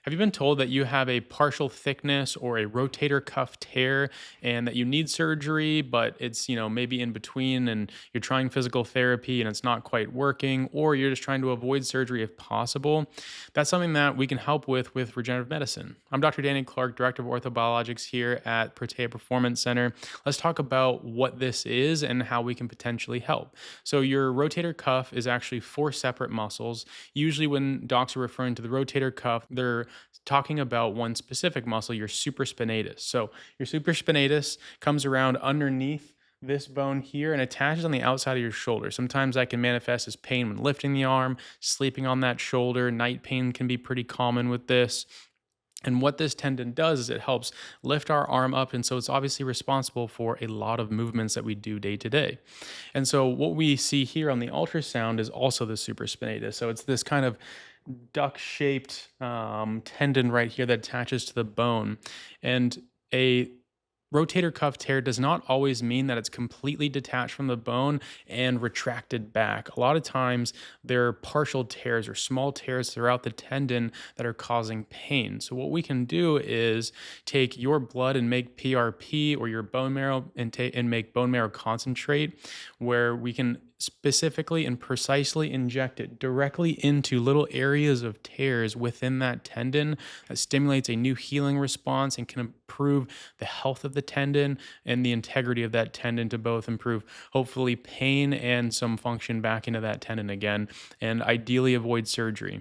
Have you been told that you have a partial thickness or a rotator cuff tear and that you need surgery, but it's, maybe in between and you're trying physical therapy and it's not quite working, or you're just trying to avoid surgery if possible? That's something that we can help with regenerative medicine. I'm Dr. Danny Clark, Director of Orthobiologics here at Protea Performance Center. Let's talk about what this is and how we can potentially help. So, your rotator cuff is actually four separate muscles. Usually, when docs are referring to the rotator cuff, they're talking about one specific muscle, your supraspinatus. So, your supraspinatus comes around underneath this bone here and attaches on the outside of your shoulder. Sometimes that can manifest as pain when lifting the arm, sleeping on that shoulder. Night pain can be pretty common with this. And what this tendon does is it helps lift our arm up. And so it's obviously responsible for a lot of movements that we do day to day. And so what we see here on the ultrasound is also the supraspinatus. So it's this kind of duck shaped tendon right here that attaches to the bone. And a rotator cuff tear does not always mean that it's completely detached from the bone and retracted back. A lot of times there are partial tears or small tears throughout the tendon that are causing pain. So what we can do is take your blood and make PRP, or your bone marrow and make bone marrow concentrate, where we can specifically and precisely inject it directly into little areas of tears within that tendon that stimulates a new healing response and can improve the health of the tendon and the integrity of that tendon, to both improve hopefully pain and some function back into that tendon again, and ideally avoid surgery.